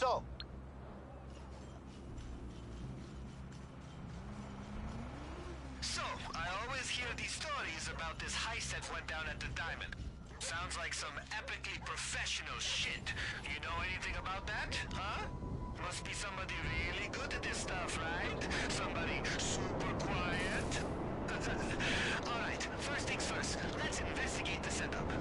so? So, I always hear these stories about this heist that went down at the Diamond. Sounds like some epically professional shit. You know anything about that, huh? Must be somebody really good at this stuff, right? Somebody super quiet? Alright, first things first. Let's investigate the setup.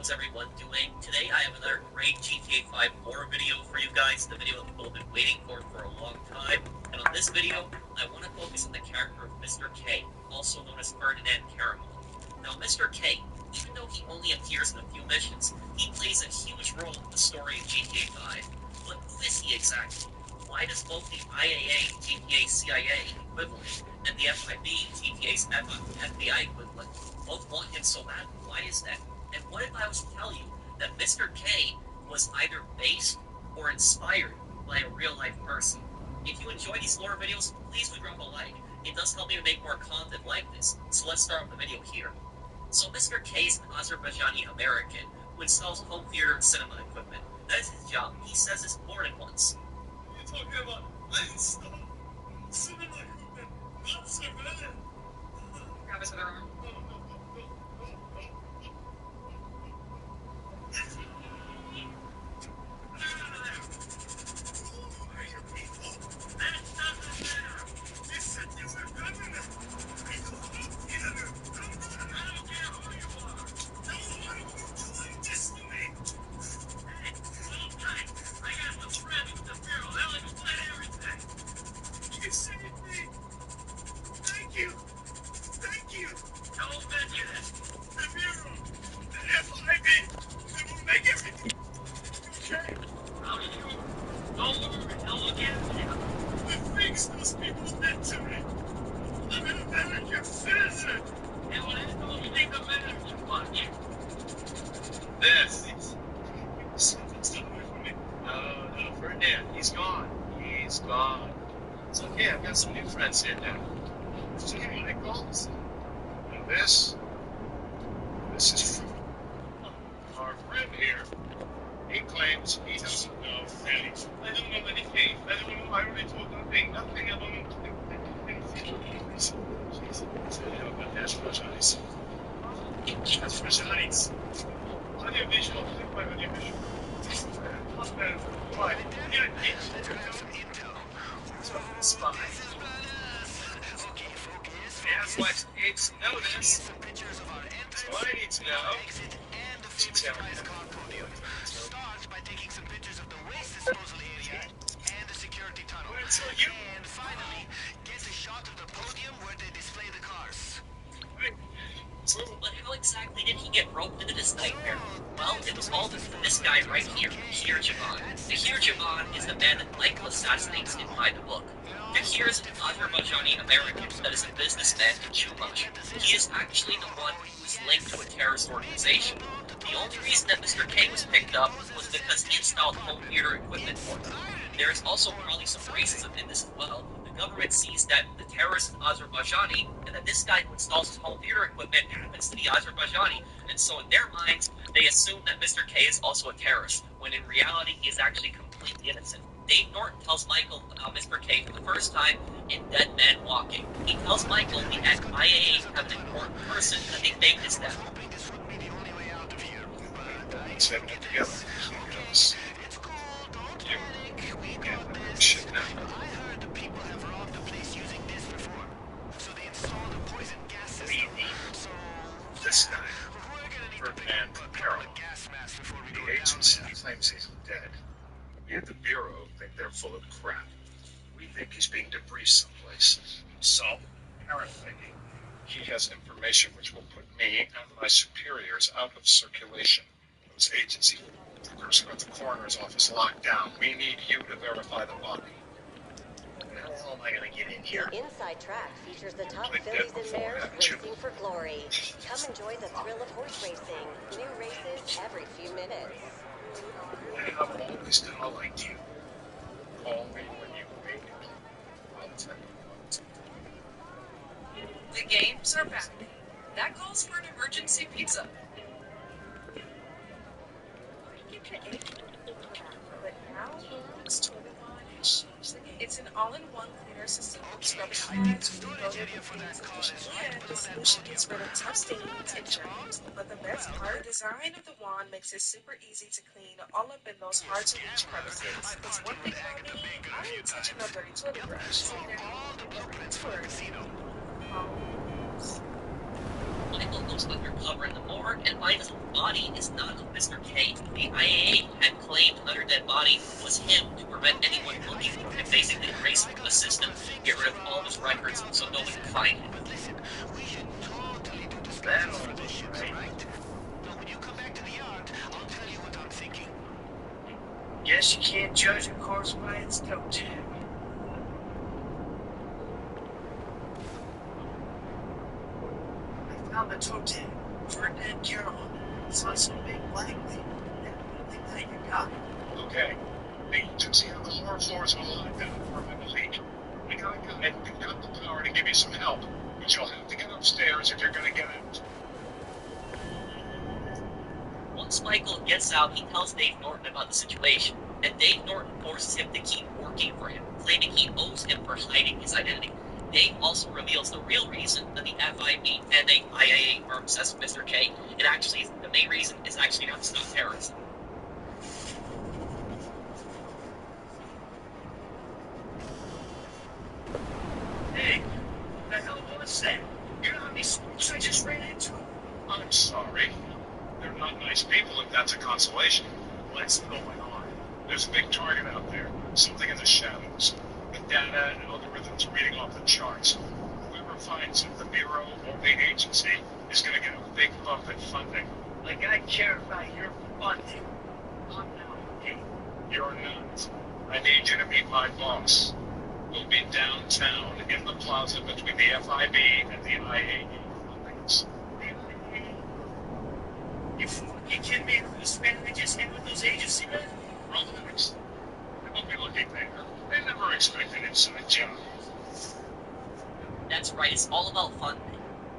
how's everyone doing? Today I have another great GTA 5 horror video for you guys, the video that people have been waiting for a long time. And on this video, I want to focus on the character of Mr. K, also known as Ferdinand Caramel. Now, Mr. K, even though he only appears in a few missions, he plays a huge role in the story of GTA 5. But who is he exactly? Why does both the IAA, GTA CIA equivalent, and the FIB, GTA's FBI equivalent, both want him so bad? Why is that? And what if I was to tell you that Mr. K was either based or inspired by a real-life person? If you enjoy these lore videos, please do drop a like. It does help me to make more content like this, so let's start off the video here. So Mr. K is an Azerbaijani American who installs home theater and cinema equipment. That is his job. He says this more than once. What are you talking about? I install cinema equipment, not surveillance. Grab his other arm. Thank you. Don't mention it. The Bureau, the FIB, they will make everything okay. How did you? Don't worry, they'll look into you. The things those people did to me. I'm an American citizen. And when I don't think American much. This. Stay away from me. No, Ferdinand, he's gone. He's gone. It's okay, I've got some new friends here now. Just give me my calls. And this is our friend here. He claims he doesn't know anything. I don't know anything. I already told nothing. Nothing. I don't know anything. Jesus. That's Fragilities. That's Fragilities. Audiovisual. Think by audiovisual. Why? Spy. That's why it's notice. So I need to know. Start by taking some pictures of the waste disposal area and the security tunnel. And finally, get a shot of the podium where they display the cars. But how exactly did he get roped into this nightmare? Well, it was all due to this guy right here, Tahir Javan. Tahir Javan is the man that Michael assassinates inside the book. Tahir is an Azerbaijani American that is a businessman in Chumash. He is actually the one who is linked to a terrorist organization. The only reason that Mr. K was picked up was because he installed home theater equipment for them. There is also probably some racism in this as well. The government sees that the terrorist is Azerbaijani, and that this guy who installs his home theater equipment happens to be Azerbaijani, and so in their minds, they assume that Mr. K is also a terrorist, when in reality he is actually completely innocent. Dave Norton tells Michael about Mr. K for the first time in Dead Man Walking. He tells Michael the IAA have an important person that they faked his death. Let's have it together. Because you get that shit now. I heard the people have robbed the place using this before. So they installed a poison gas system. So This guy, we're gonna need Ferdinand to Caramel. a gas mask before we go The down agency there. claims he's dead. Yet the Bureau think they're full of crap. We think he's being debrised someplace. So, apparently, he has information which will put me and my superiors out of circulation. Those agency workers got the coroner's office locked down. We need you to verify the body. How the hell am I going to get in here? The inside track features the top Played fillies dead and before, mares haven't you? racing for glory. Come enjoy the thrill of horse racing. New races every few minutes. I've always done all like you. Call me when you need me. I'll tell you what. The games are back. That calls for an emergency pizza. But now it's totally It's an all-in-one cleaner system with scrubbing pads, reloaded with things efficiently, and the solution gets rid of tough stains and germs. But the best part, the design of the wand makes it super easy to clean all up in those hard-to-reach crevices. Because one thing about me, I ain't touching no dirty toilet brush. So all the blueprints for a casino. Michael goes undercover in the morgue and finds the body is not of Mr. K. The IAA had claimed another dead body was him to prevent anyone looking for him, basically erase the system, get rid of all of his records so nobody can find him. But listen, we should totally do the That scans all for the looks ships, right. right? Now, when you come back to the yard, I'll tell you what I'm thinking. Guess you can't judge a course by its toe tag. I found the toe tag. Ferdinand Carroll. It's on some big black thing. That you got. Okay. The agency on the lower floors of a lockdown permanently. I got a guy who can cut the power to give you some help. But you'll have to get upstairs if you're going to get out. Once Michael gets out, he tells Dave Norton about the situation, and Dave Norton forces him to keep working for him, claiming he owes him for hiding his identity. Dave also reveals the real reason that the FIB and the IAA are obsessed with Mr. K, and actually the main reason is actually not to stop terrorism. Hey, what the hell was that? You know how many spooks I just ran into? I'm sorry. They're not nice people if that's a consolation. What's going on? There's a big target out there. Something in the shadows. The data and algorithms reading off the charts. Whoever finds it, the Bureau or the agency, is going to get a big bump in funding. Like I care about your funding. I'm not okay. You're not. I need you to meet my boss. We'll be downtown in the plaza between the FIB and the IAE buildings. You fucking kidding me? This man they just hit with those agency men? Relax. They won't be looking there. They never expect an inside job. That's right, it's all about funding.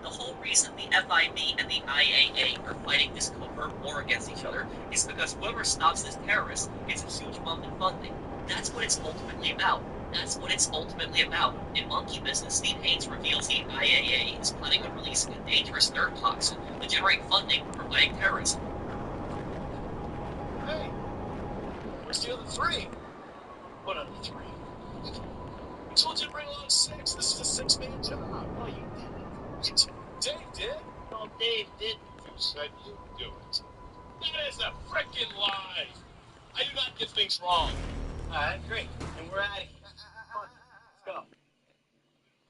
The whole reason the FIB and the IAA are fighting this covert war against each other is because whoever stops this terrorist gets a huge bump in funding. That's what it's ultimately about. That's what it's ultimately about. In Monkey Business, Steve Haynes reveals the IAA is planning on releasing a dangerous nerve toxin to generate funding for fighting terrorism. Hey, where's the other three? What other three? I told you to bring along 6. This is a 6-man job. Oh, you didn't. Dave did. No, Dave didn't. You said you'd do it. That is a frickin' lie. I do not get things wrong. Alright, great. And we're out of here. Come on, let's go.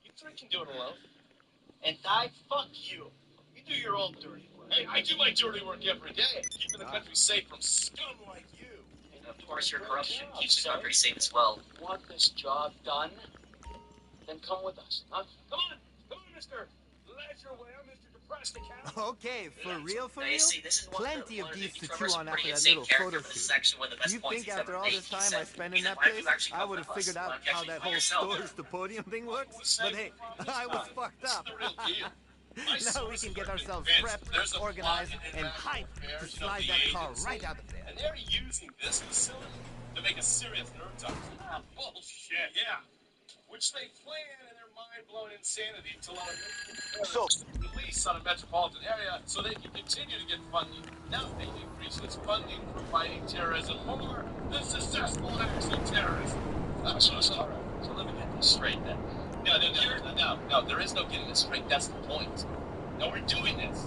You three can do it alone. And I fuck you. You do your own dirty work. Hey, I do my dirty work every day, keeping the country safe from scum like you. And of course, your corruption keeps the country safe as well. Want this job done? Then come with us. Huh? Come on, Mr. Ledger Ware, Mr. Depressed Account. Okay, for real, Now, you see, this is one plenty of of these to Trevor's chew on pretty after that insane little character photo for this shoot. section, one of the best You points think he's after ever all made. this He time said, I spent "Hey, in that why don't place, you actually I come would have with us? figured Why out don't you how actually that find whole yourself?" stores to podium thing works? Say But hey, the I was problem. fucked This is up. the real deal. My Now we sources can get are ourselves convinced prepped, there's a organized, plot in and international hyped to affairs of slide the that car agency, right out of there. and they're using this facility to make a serious nerve toxin. Ah, bullshit. Yeah. Which they plan in their mind-blown insanity to let release on a metropolitan area so they can continue to get funding. Now they increase its funding for fighting terrorism or the successful acts of terrorism. So let me get this straight then. No, there is no getting this straight. That's the point. No, we're doing this.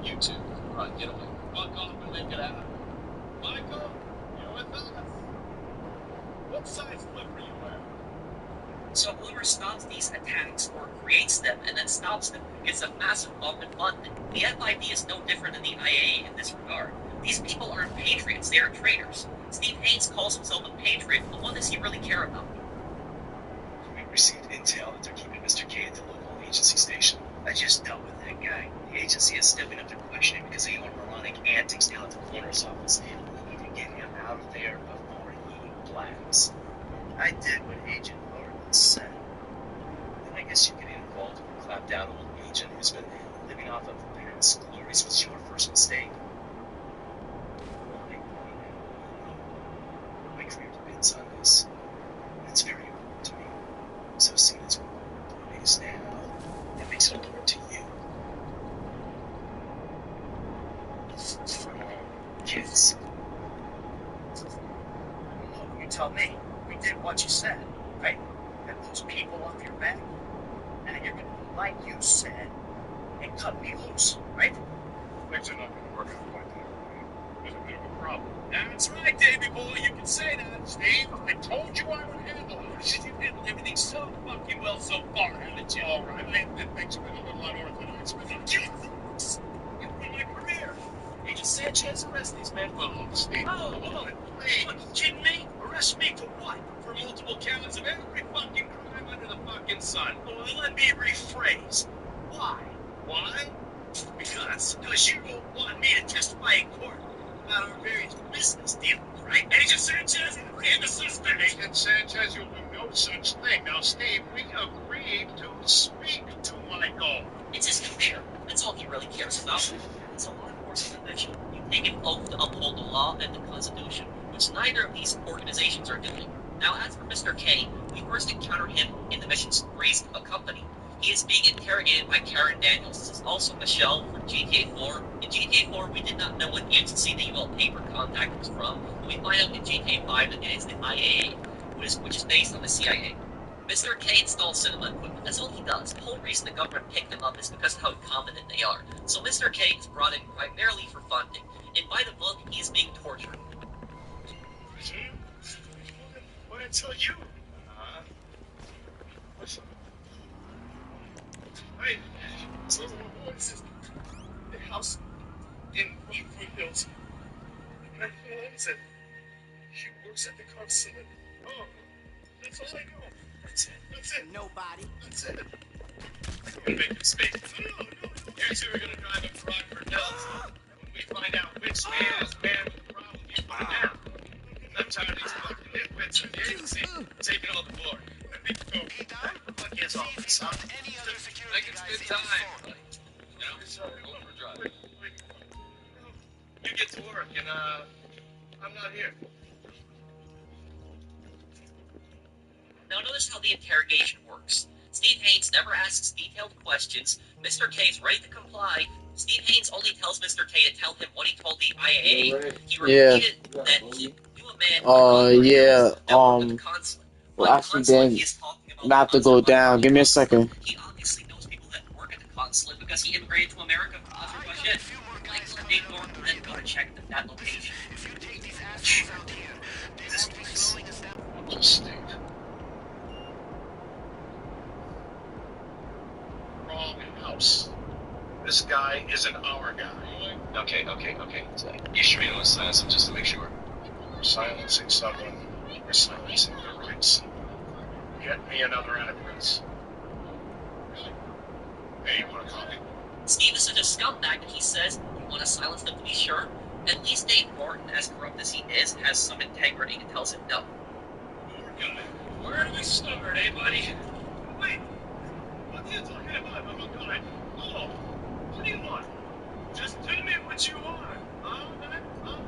You two, run, get away. Fuck off and make it happen. Michael, you're with us. What size flip are you wearing? So whoever stops these attacks or creates them and then stops them gets a massive bump in funding. The FIB is no different than the IAA in this regard. These people aren't patriots, they are traitors. Steve Haynes calls himself a patriot, but what does he really care about? We received intel that they're keeping Mr. K at the local agency station. I just dealt with that guy. The agency is stepping up to question him because of your moronic antics down at the coroner's office. We need to get him out of there before he blacks. I did what Agent Norton said. Then I guess you get involved with a clapped-out old agent who's been living off of past glories was your first mistake. My career depends on this. It's very important to me. So seeing as we're doing this now, it makes it important to you. Come on, kids. You tell me. We did what you said, right? Got those people off your back. Now you're gonna do like you said and cut me loose, right? Things are not going to work out quite that way. There's a bit of a problem. That's right, Davy boy. You can say that. Steve, I told you I would handle it. You've handled everything so fucking well so far, haven't you? All right. I admit things have been a little unorthodox, but not you. You ruined my career. Agent Sanchez, arrest these men. Oh, Steve, come on, please. What, you kidding me? Arrest me for what? For multiple counts of every fucking crime under the fucking sun. Well, let me rephrase. Why? Why? Because you don't want me to testify in court about our various business dealings, right? Agent Sanchez, apprehend the suspect. Agent Sanchez, you'll do no such thing. Now, Steve, we agreed to speak to Michael. It's his career. That's all he really cares about. As a law enforcement official, you take an oath to uphold the law and the Constitution, which neither of these organizations are doing. Now, as for Mr. K, we first encountered him in the mission's Three's Company. He is being interrogated by Karen Daniels. This is also Michelle from GTA 4. In GTA 4, we did not know what agency the wallpaper contact was from, but we find out in GTA 5 that it is the IAA, which is based on the CIA. Mr. K installs cinema equipment. That's all he does. The whole reason the government picked him up is because of how incompetent they are. So Mr. K is brought in primarily for funding. And by the book, he is being tortured. What did I tell you? Listen. Hey, so the boys, the house in Woodford Hills. My friend said she works at the consulate. Oh, that's all I know. That's it. That's it. Nobody. That's it. I'm gonna make a mistake. No. You two are gonna drive up to Rockford Hills. And when we find out which man is the man with the problem, you put it down. I'm tired of these fucking nitwits in the agency taking all the glory. I think go. Fuck his office, huh? Like it's good time. You know, sorry, overdrive. You get to work, and I'm not here. Now notice how the interrogation works. Steve Haynes never asks detailed questions. Mr. K is ready to comply. Steve Haynes only tells Mr. K to tell him what he told the IAA. He repeated that he knew a man the consulate. Well, actually, then, not to go down. Give me a second. He obviously knows people that work at the consulate because he immigrated to America from Azerbaijan. Michael and Dave Norton then go to check that location. If you take these assholes out here, they won't be slowing us down. Steve. Wrong house. This guy isn't our guy. Okay. You sure you don't silence him just to make sure? We're silencing someone. We're silencing their rights. Get me another address. Really? Hey, you want a copy? Steve is such a scumbag that he says, you want to silence them to be sure? At least Dave Norton, as corrupt as he is, has some integrity and tells him no. Poor guy. Where do we start, eh, buddy? Wait. What are you talking about? I'm a guy. Oh, what do you want? Just tell me what you want.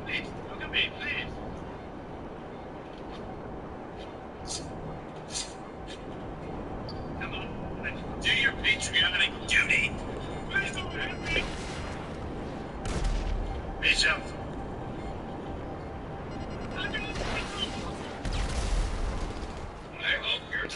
Please, look at me, please. Come on, do your patriotic duty. Please don't hit me. Reach out. I hope you're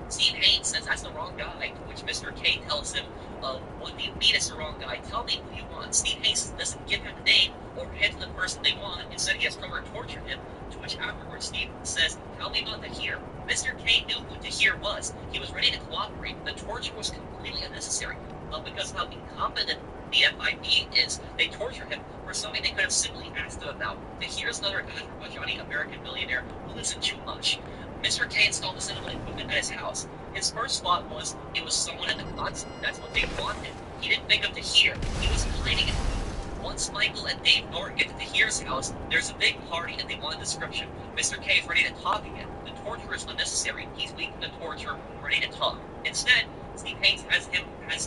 Steve Haynes says that's the wrong guy, to which Mr. K tells him, what do you mean it's the wrong guy? Tell me who you want. Steve Haynes doesn't give him the name or head to the person they want. Instead, he has Trevor torture him, to which afterwards Steve says, tell me about Tahir. Mr. K knew who Tahir was. He was ready to cooperate. The torture was completely unnecessary. But because of how incompetent the FIB is, they torture him for something they could have simply asked him about. Tahir's another Azerbaijani American billionaire who lives in Chumash. Mr. K installed the cinema equipment at his house. His first thought was it was someone at the consulate. That's what they wanted. He didn't think of Tahir. He was hiding it. Once Michael and Dave Norton get to Tahir's house, there's a big party and they want a description. Mr. K is ready to talk again. The torture is unnecessary. He's weak to the torture, ready to talk. Instead, Steve Haynes has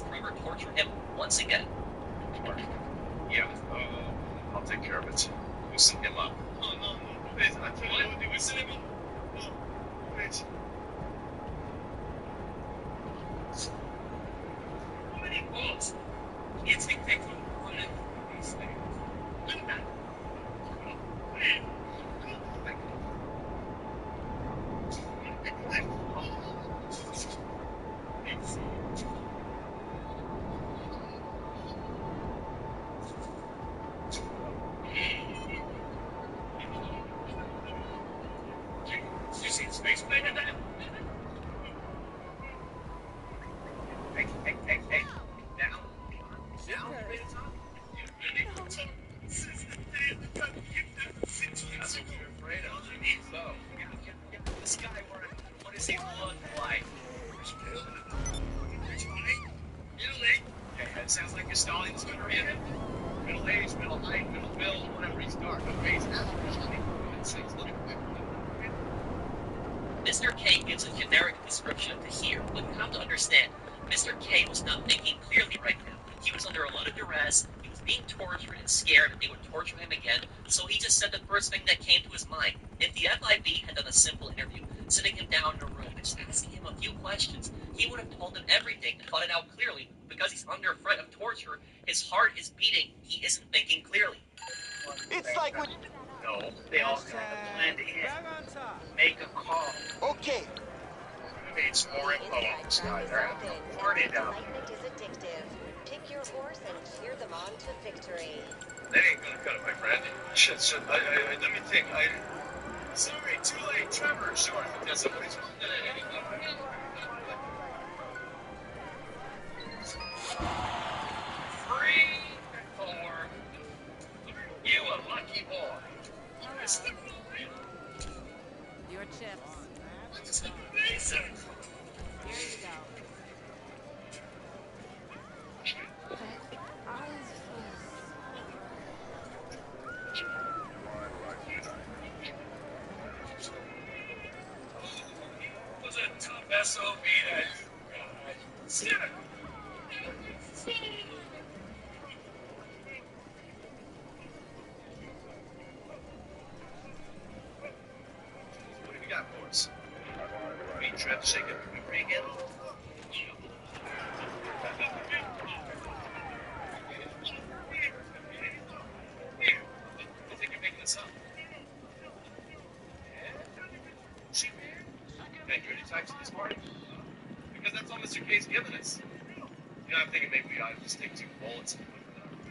Trevor torture him once again. Yeah, I'll take care of it. Loosen him up. No, no, no. Wait, I tell you what, loosen him up. No, wait. How many balls? It's a take from one of these things. Look at that. Wait. Did you see his face when I did that? Hey. Now? Now? You ready to talk? You ready to talk? This is the day of the time you've never seen. That's what you're afraid of. So, yeah, this guy wearing, what does he look like? Which one? Middle-aged. Okay, it sounds like you're stalling this good read. Middle-aged, middle height, middle build, whatever, he's dark. Okay, he's average. Look at that. Mr. K gives a generic description to hear, but you have to understand, Mr. K was not thinking clearly right now. He was under a lot of duress, he was being tortured and scared that they would torture him again, so he just said the first thing that came to his mind. If the FIB had done a simple interview, sitting him down in a room and just asking him a few questions, he would have told them everything and thought it out clearly, but because he's under threat of torture, his heart is beating, he isn't thinking clearly. It's like when... No, they all kind of blend in. Make a call. Okay. We need some more info on this guy. They're having a party down there. Excitement is addictive. Pick your horse and cheer them on to victory. That ain't gonna cut it, my friend. Shit, let me think. Sorry, too late, Trevor. Sure, there's a police. Free for you, a lucky boy. Your chips. It's amazing. Here you go. Was a tough SOB that Stick. What have you got for us? Meat trip, shaking free again? I think you're making this up. Thank you. Any types of this party? Because that's all Mr. K's given us. You know, I'm thinking maybe we ought to just take 2 bullets and put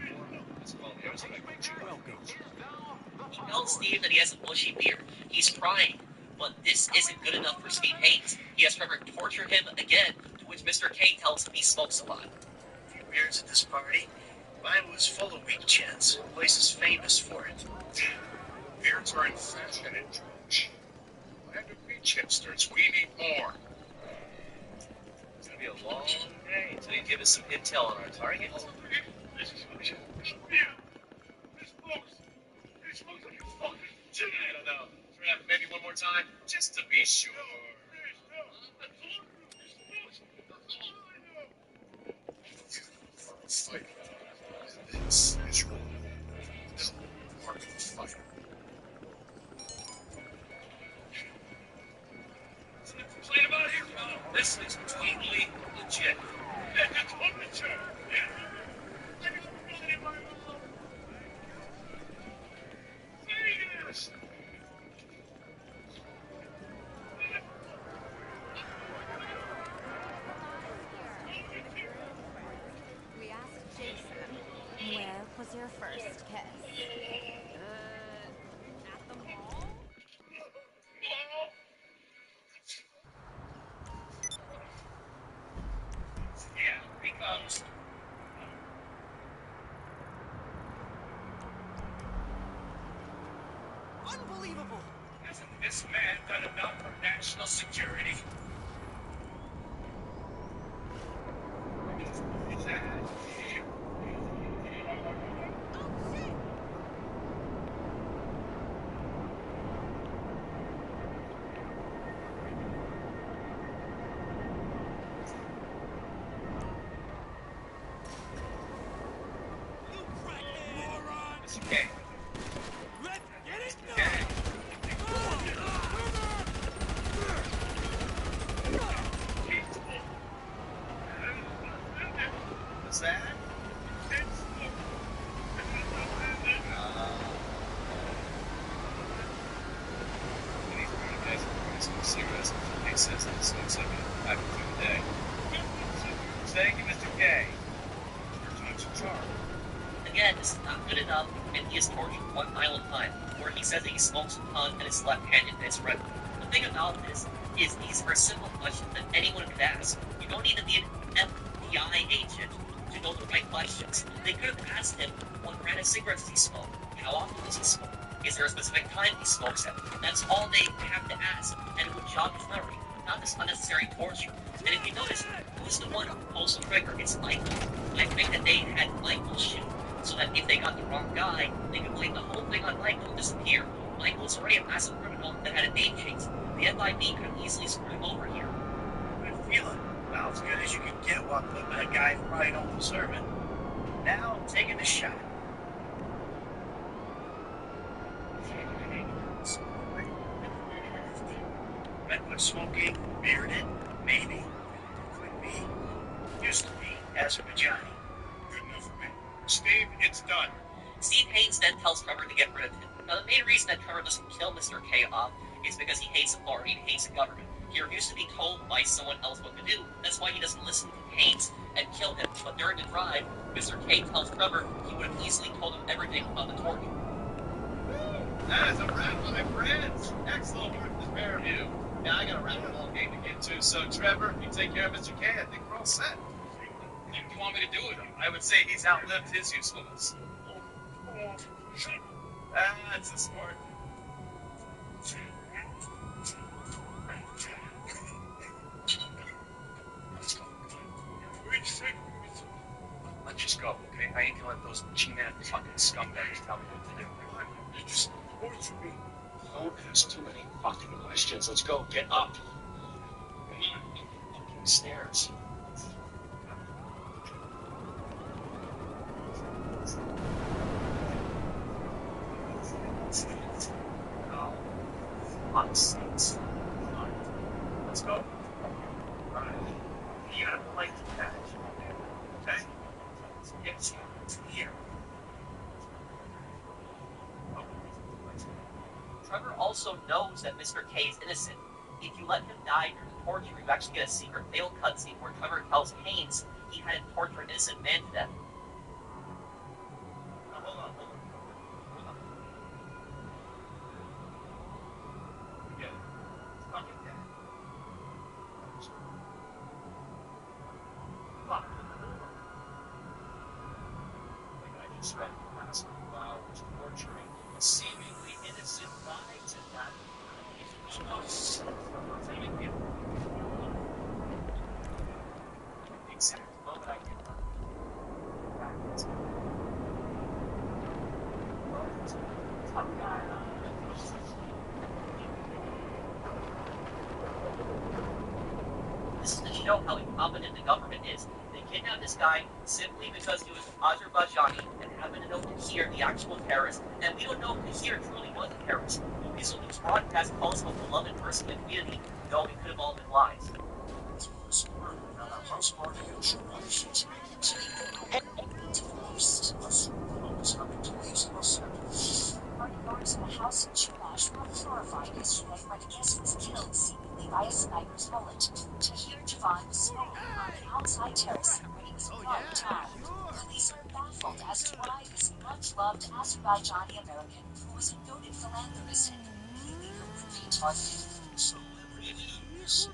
it in our Let's call the others like welcome. He tells Steve that he has a bushy beard. He's crying. But this isn't good enough for Steve Haynes. He has Trevor torture him again, to which Mr. K tells him he smokes a lot. A few beers at this party. Mine was full of weak chance. The place is famous for it. Beards are in fashion in George. Why do we hipsters? We need more. It's gonna be a long day until you give us some intel on our target. This folks are you fucking shit. I don't know. Trev, maybe one more time, just to be sure. Fight. This is wrong. This part of the fight. Complain about here? No, this is totally legit. It's legit. We asked Jason, where was your first kiss? At the mall? Yeah, because Unbelievable! hasn't this man done enough for national security? It's okay. some cigarettes. He says that smokes like a pack through the day. Thank you, Mr. K. Your time's a charm. Again, this is not good enough, and he is tortured one final time, where he says that he smokes a ton and is left-handed and it's red. The thing about this is these are simple questions that anyone could ask. You don't need to be an FBI agent to know the right questions. They could have asked him what brand of cigarettes does he smoke? How often does he smoke? Is there a specific time he smokes at? That's all they have to ask, and it would jog his memory, not this unnecessary torture. And if you notice, who's the one who pulls the trigger? It's Michael. I think that they had Michael shoot, so that if they got the wrong guy, they could blame the whole thing on Michael and disappear. Michael is already a massive criminal that had a name change. The FIB could have easily screwed him over here. Good feeling. About as good as you can get while putting a guy who probably don't deserve it. Now I'm taking a shot. Redwood smoking, bearded, maybe. Could be. Used to be Azerbaijani. Good enough for me. Steve, it's done. Steve Haynes then tells Trevor to get rid of him. Now, the main reason that Trevor doesn't kill Mr. K off is because he hates authority and hates the government. He refused to be told by someone else what to do. That's why he doesn't listen to Haynes and kill him. But during the drive, Mr. K tells Trevor he would have easily told him everything about the torture. That is a wrap, my friends. Excellent work, this pair of you. Now I got a rabbit hole game to get to, so Trevor, you take care of Mr. K. I think we're all set. What do you want me to do with him? I would say he's outlived his usefulness. That's a smart. Let's just go, okay? I ain't gonna let those G-Man fucking scumbags tell me what to do. You just torture me. Don't ask too many fucking questions. Let's go. Get up. Come on. Fucking stairs. Oh, fuck's sakes. Let's go. Alright. You gotta play to that. Okay? Yes, here. Trevor also knows that Mr. K is innocent. If you let him die during the torture, you actually get a secret failed cutscene where Trevor tells Haynes he had to torture an innocent man to death. Now, hold on. Forget it. It's fucking dead. Fuck. Like I just spent the last few hours torturing a seemingly innocent guy to death. The exact moment I get done. This is to show how incompetent the government is. They kidnapped this guy simply because he was Azerbaijani and happened to know Tahir, the actual terrorist. And we don't know if Tahir truly was a terrorist. The Weasel News broadcast calls him a beloved person in the community, though it could have all been lies. Guards in a house in Chumash were horrified yesterday when a guest was killed seemingly by a sniper's bullet. Tahir Javan was smoking on the outside terrace when he was brought to town. Police are baffled as to why this much-loved Azerbaijani American, who was a noted philanthropist and completely could be targeted.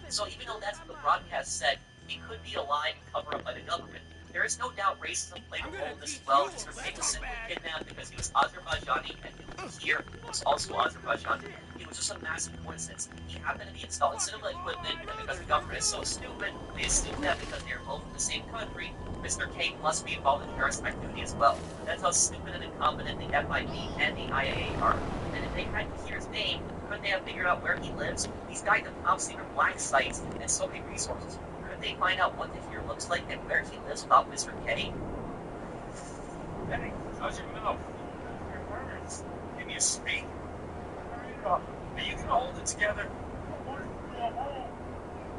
So even though that's what the broadcast said, it could be a lie and cover up by the government. There is no doubt racism played a role in this as well. Mr. K was simply kidnapped because he was Azerbaijani and Tahir was also Azerbaijani. It was just a massive coincidence. He happened to be installing cinema equipment, and because the government is so stupid, they assume that because they are both in the same country, Mr. K must be involved in terrorist activity as well. That's how stupid and incompetent the FIB and the IAA are. And if they had Tahir's name, couldn't they have figured out where he lives? These guys have top secret black sites and so many resources. Couldn't they find out what Tahir looks like and where he lives without Mr. K? Hey, how's your mouth? Your words. Give me a speak. Are you gonna hold it together? I want to go home.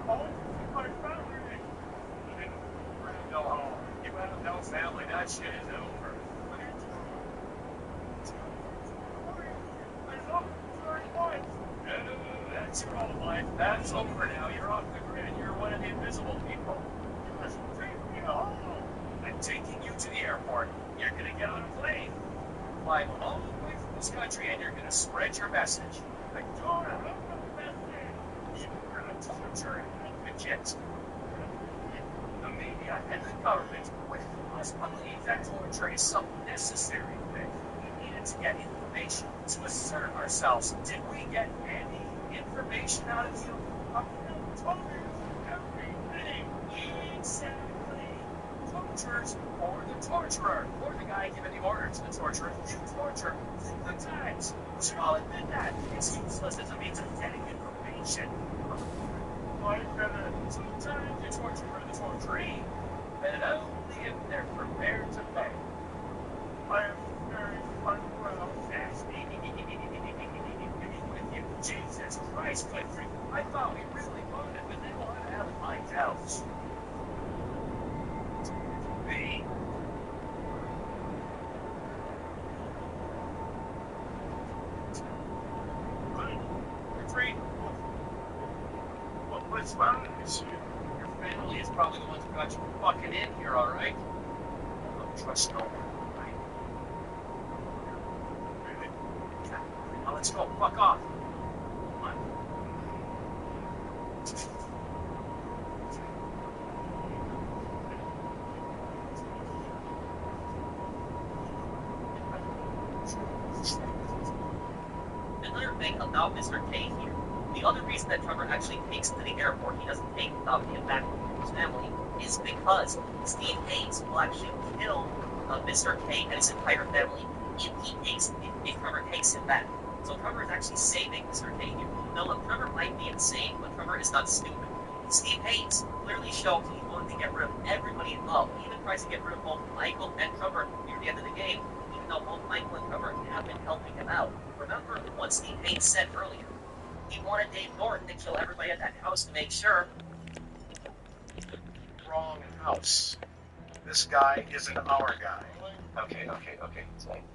I want to see my family. You didn't really go home. You have no family. That shit is over. What are you doing? I love you very much. That's your own life, that's over now. You're off the grid. You're one of the invisible people. Listen, take me home. I'm taking you to the airport. You're gonna get on a plane. Fly a long way from this country, and you're gonna spread your message. I don't have no message. You're gonna torture and legit. The media and the government would must believe that torture is some necessary thing. We needed to get information to assert ourselves. Did we get any information out of you? You told us everything. Exactly. Torturers or the torturer, or the guy giving the order to the torturer. You torture. Good times. We should all admit that. It's useless as a means of getting information. Sometimes you torture for the torturee, but only if they're prepared to pay. I am very unwell. With you. Jesus Christ, Clifford. I thought we really wanted, but they want to have my couch. Me. Retreat. What's wrong with you? Your family is probably the ones who got you fucking in here, alright? Don't trust no one, right? Really? Now let's go. Fuck off. Come on. Another thing about Mr. K here. The other reason that Trevor actually takes him to the airport, he doesn't take him back to his family, is because Steve Hayes will actually kill Mr. K and his entire family if Trevor takes him back. So Trevor is actually saving Mr. K here. Now look, Trevor might be insane, but Trevor is not stupid. Steve Hayes clearly showed he wanted to get rid of everybody involved. He even tries to get rid of both Michael and Trevor near the end of the game, even though both Michael and Trevor have been helping him out. Remember what Steve Hayes said earlier. He wanted Dave Norton to kill everybody at that house to make sure. Wrong house. This guy isn't our guy. Okay.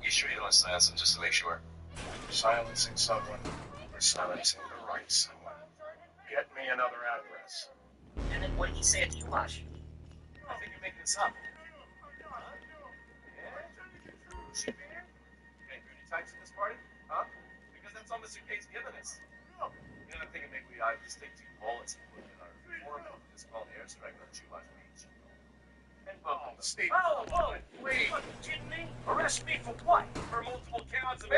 You sure you don't silence him just to make sure? Silencing someone or silencing the right someone. Get me another address. And then what did he say at Chumash? I think you're making this up. Huh? Yeah? Should be here? Can't do any types in this party? Huh? Because that's all Mr. K's given us. No. You know, I'm thinking maybe we ought to just take 2 bullets and put it in our foreman and just call an airstrike on Chumash Beach. And welcome to Steve. Oh, wait. Are you kidding me? Arrest me for what? For multiple counts of